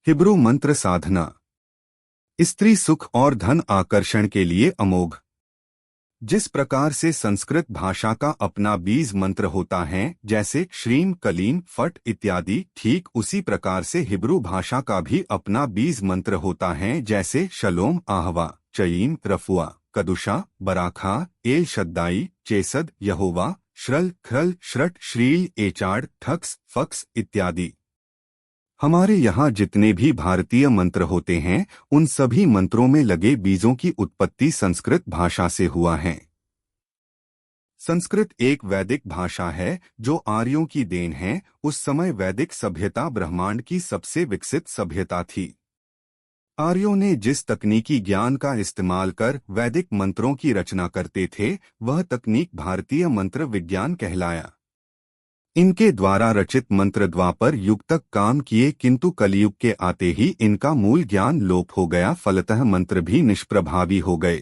Hebrew मंत्र साधना। स्त्री सुख और धन आकर्षण के लिए अमोघ। जिस प्रकार से संस्कृत भाषा का अपना बीज मंत्र होता है, जैसे श्रीम, कलीम, फट इत्यादि, ठीक उसी प्रकार से हिब्रू भाषा का भी अपना बीज मंत्र होता है, जैसे शलोम, आहवा, चयीम, रफुआ, कदुशा, बराखा, एल शद्दाई, चेसद, यहोवा, श्रल, ख्रल, श्रट, श्रील, एचाड़, ठक्स, फक्स इत्यादि। हमारे यहाँ जितने भी भारतीय मंत्र होते हैं, उन सभी मंत्रों में लगे बीजों की उत्पत्ति संस्कृत भाषा से हुआ है। संस्कृत एक वैदिक भाषा है जो आर्यों की देन है। उस समय वैदिक सभ्यता ब्रह्मांड की सबसे विकसित सभ्यता थी। आर्यों ने जिस तकनीकी ज्ञान का इस्तेमाल कर वैदिक मंत्रों की रचना करते थे, वह तकनीक भारतीय मंत्र विज्ञान कहलाया। इनके द्वारा रचित मंत्र द्वापर युग तक काम किए, किंतु कलयुग के आते ही इनका मूल ज्ञान लोप हो गया, फलतः मंत्र भी निष्प्रभावी हो गए।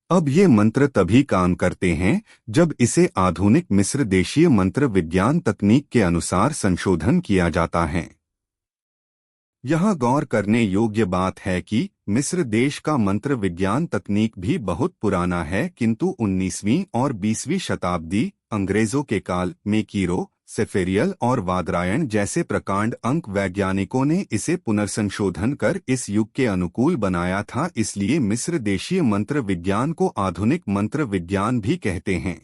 अब ये मंत्र तभी काम करते हैं जब इसे आधुनिक मिस्र देशीय मंत्र विज्ञान तकनीक के अनुसार संशोधन किया जाता है। यहाँ गौर करने योग्य बात है कि मिस्र देश का मंत्र विज्ञान तकनीक भी बहुत पुराना है, किंतु 19वीं और 20वीं शताब्दी अंग्रेजों के काल में कीरो, सेफेरियल और वादरायण जैसे प्रकांड अंक वैज्ञानिकों ने इसे पुनर्संशोधन कर इस युग के अनुकूल बनाया था। इसलिए मिस्र देशीय मंत्र विज्ञान को आधुनिक मंत्र विज्ञान भी कहते हैं।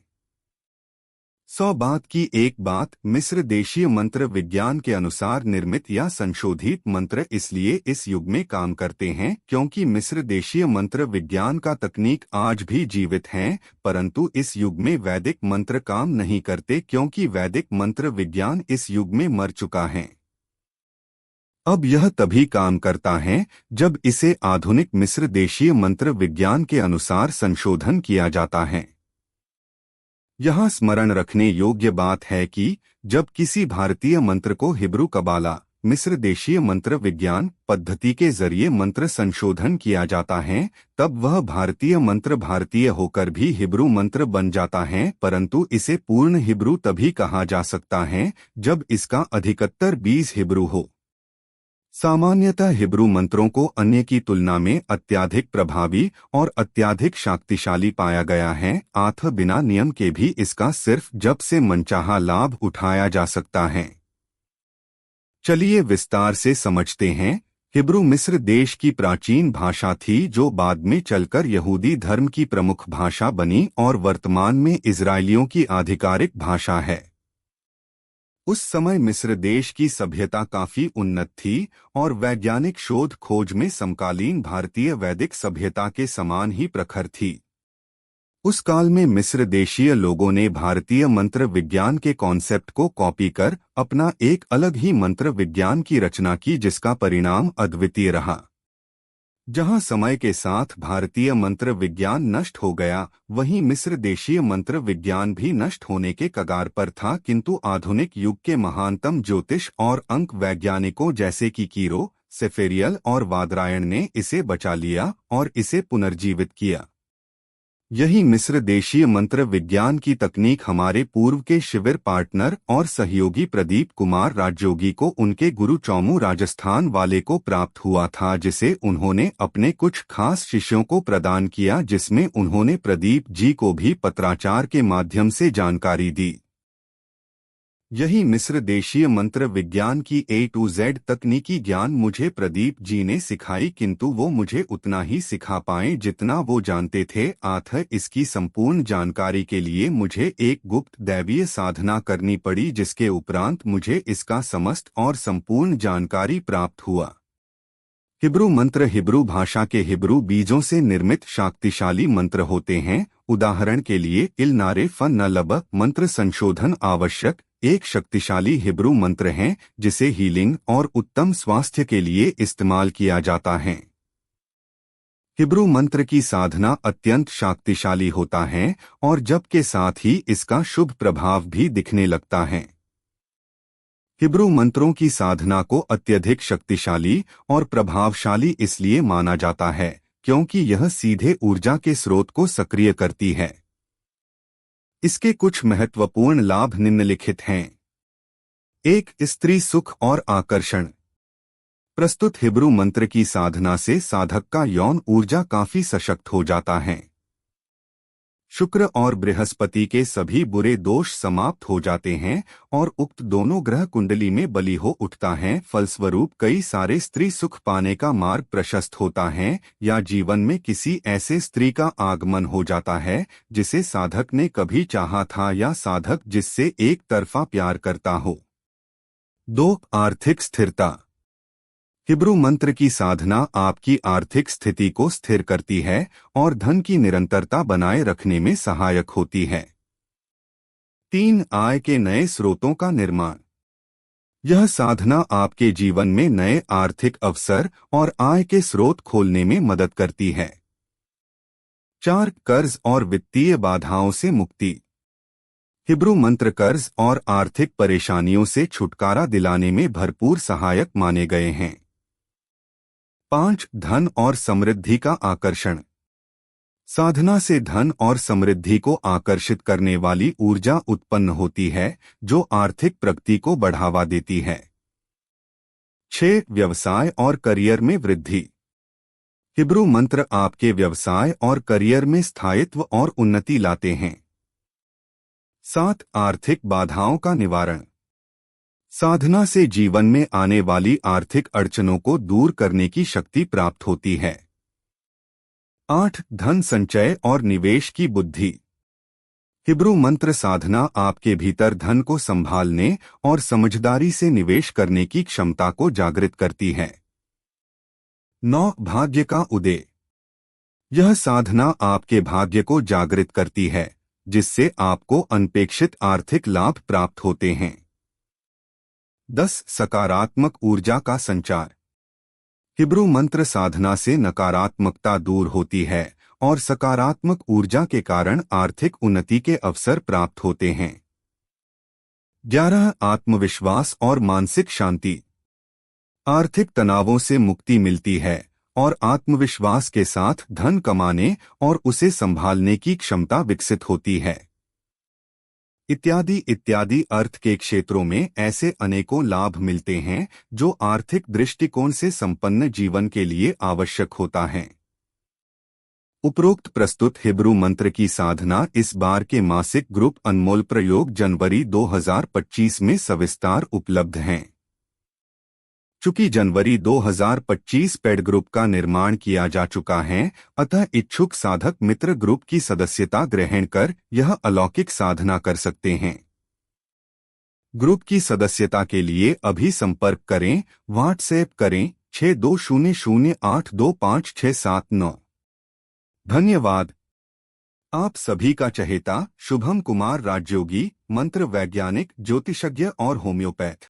100 बात की एक बात, मिस्र देशीय मंत्र विज्ञान के अनुसार निर्मित या संशोधित मंत्र इसलिए इस युग में काम करते हैं क्योंकि मिस्र देशीय मंत्र विज्ञान का तकनीक आज भी जीवित है, परंतु इस युग में वैदिक मंत्र काम नहीं करते क्योंकि वैदिक मंत्र विज्ञान इस युग में मर चुका है। अब यह तभी काम करता है जब इसे आधुनिक मिस्र देशीय मंत्र विज्ञान के अनुसार संशोधन किया जाता है। यहाँ स्मरण रखने योग्य बात है कि जब किसी भारतीय मंत्र को हिब्रू कबाला मिस्र देशीय मंत्र विज्ञान पद्धति के जरिए मंत्र संशोधन किया जाता है, तब वह भारतीय मंत्र भारतीय होकर भी हिब्रू मंत्र बन जाता है, परंतु इसे पूर्ण हिब्रू तभी कहा जा सकता है जब इसका अधिकतर बीज हिब्रू हो। सामान्यतः हिब्रू मंत्रों को अन्य की तुलना में अत्यधिक प्रभावी और अत्यधिक शक्तिशाली पाया गया है, अतः बिना नियम के भी इसका सिर्फ जप से मनचाहा लाभ उठाया जा सकता है। चलिए विस्तार से समझते हैं। हिब्रू मिस्र देश की प्राचीन भाषा थी जो बाद में चलकर यहूदी धर्म की प्रमुख भाषा बनी और वर्तमान में इजरायलियों की आधिकारिक भाषा है। उस समय मिस्र देश की सभ्यता काफी उन्नत थी और वैज्ञानिक शोध खोज में समकालीन भारतीय वैदिक सभ्यता के समान ही प्रखर थी। उस काल में मिस्र देशीय लोगों ने भारतीय मंत्र विज्ञान के कॉन्सेप्ट को कॉपी कर अपना एक अलग ही मंत्र विज्ञान की रचना की, जिसका परिणाम अद्वितीय रहा। जहां समय के साथ भारतीय मंत्र विज्ञान नष्ट हो गया, वहीं मिस्र देशीय मंत्र विज्ञान भी नष्ट होने के कगार पर था, किंतु आधुनिक युग के महानतम ज्योतिष और अंक वैज्ञानिकों जैसे कि कीरो, सेफेरियल और वादरायण ने इसे बचा लिया और इसे पुनर्जीवित किया। यही मिस्र देशीय मंत्र विज्ञान की तकनीक हमारे पूर्व के शिविर पार्टनर और सहयोगी प्रदीप कुमार राजयोगी को उनके गुरु चौमू राजस्थान वाले को प्राप्त हुआ था, जिसे उन्होंने अपने कुछ खास शिष्यों को प्रदान किया, जिसमें उन्होंने प्रदीप जी को भी पत्राचार के माध्यम से जानकारी दी। यही मिस्र देशीय मंत्र विज्ञान की A to Z तकनीकी ज्ञान मुझे प्रदीप जी ने सिखाई, किंतु वो मुझे उतना ही सिखा पाए जितना वो जानते थे। अतः इसकी संपूर्ण जानकारी के लिए मुझे एक गुप्त दैवीय साधना करनी पड़ी, जिसके उपरांत मुझे इसका समस्त और संपूर्ण जानकारी प्राप्त हुआ। हिब्रू मंत्र हिब्रू भाषा के हिब्रू बीजों से निर्मित शक्तिशाली मंत्र होते हैं। उदाहरण के लिए इल नारे फन न लब मंत्र संशोधन आवश्यक एक शक्तिशाली हिब्रू मंत्र है, जिसे हीलिंग और उत्तम स्वास्थ्य के लिए इस्तेमाल किया जाता है। हिब्रू मंत्र की साधना अत्यंत शक्तिशाली होता है और जप के साथ ही इसका शुभ प्रभाव भी दिखने लगता है। हिब्रू मंत्रों की साधना को अत्यधिक शक्तिशाली और प्रभावशाली इसलिए माना जाता है क्योंकि यह सीधे ऊर्जा के स्रोत को सक्रिय करती है। इसके कुछ महत्वपूर्ण लाभ निम्नलिखित हैं। 1. स्त्री सुख और आकर्षण। प्रस्तुत हिब्रू मंत्र की साधना से साधक का यौन ऊर्जा काफी सशक्त हो जाता है। शुक्र और बृहस्पति के सभी बुरे दोष समाप्त हो जाते हैं और उक्त दोनों ग्रह कुंडली में बली हो उठता है। फलस्वरूप कई सारे स्त्री सुख पाने का मार्ग प्रशस्त होता है या जीवन में किसी ऐसे स्त्री का आगमन हो जाता है जिसे साधक ने कभी चाहा था या साधक जिससे एक तरफा प्यार करता हो। 2. आर्थिक स्थिरता। हिब्रू मंत्र की साधना आपकी आर्थिक स्थिति को स्थिर करती है और धन की निरंतरता बनाए रखने में सहायक होती है। 3. आय के नए स्रोतों का निर्माण। यह साधना आपके जीवन में नए आर्थिक अवसर और आय के स्रोत खोलने में मदद करती है। 4. कर्ज और वित्तीय बाधाओं से मुक्ति। हिब्रू मंत्र कर्ज और आर्थिक परेशानियों से छुटकारा दिलाने में भरपूर सहायक माने गए हैं। 5. धन और समृद्धि का आकर्षण। साधना से धन और समृद्धि को आकर्षित करने वाली ऊर्जा उत्पन्न होती है जो आर्थिक प्रगति को बढ़ावा देती है। 6. व्यवसाय और करियर में वृद्धि। हिब्रू मंत्र आपके व्यवसाय और करियर में स्थायित्व और उन्नति लाते हैं। 7. आर्थिक बाधाओं का निवारण। साधना से जीवन में आने वाली आर्थिक अड़चनों को दूर करने की शक्ति प्राप्त होती है। 8. धन संचय और निवेश की बुद्धि। हिब्रू मंत्र साधना आपके भीतर धन को संभालने और समझदारी से निवेश करने की क्षमता को जागृत करती है। 9. भाग्य का उदय। यह साधना आपके भाग्य को जागृत करती है जिससे आपको अनपेक्षित आर्थिक लाभ प्राप्त होते हैं। 10. सकारात्मक ऊर्जा का संचार। हिब्रू मंत्र साधना से नकारात्मकता दूर होती है और सकारात्मक ऊर्जा के कारण आर्थिक उन्नति के अवसर प्राप्त होते हैं। 11. आत्मविश्वास और मानसिक शांति। आर्थिक तनावों से मुक्ति मिलती है और आत्मविश्वास के साथ धन कमाने और उसे संभालने की क्षमता विकसित होती है। इत्यादि इत्यादि अर्थ के क्षेत्रों में ऐसे अनेकों लाभ मिलते हैं जो आर्थिक दृष्टिकोण से संपन्न जीवन के लिए आवश्यक होता है। उपरोक्त प्रस्तुत हिब्रू मंत्र की साधना इस बार के मासिक ग्रुप अनमोल प्रयोग जनवरी 2025 में सविस्तार उपलब्ध हैं। चूंकि जनवरी 2025 पेड ग्रुप का निर्माण किया जा चुका है, अतः इच्छुक साधक मित्र ग्रुप की सदस्यता ग्रहण कर यह अलौकिक साधना कर सकते हैं। ग्रुप की सदस्यता के लिए अभी संपर्क करें, व्हाट्सएप करें 6200825679। धन्यवाद। आप सभी का चहेता शुभम कुमार राजयोगी, मंत्र वैज्ञानिक, ज्योतिषज्ञ और होम्योपैथ।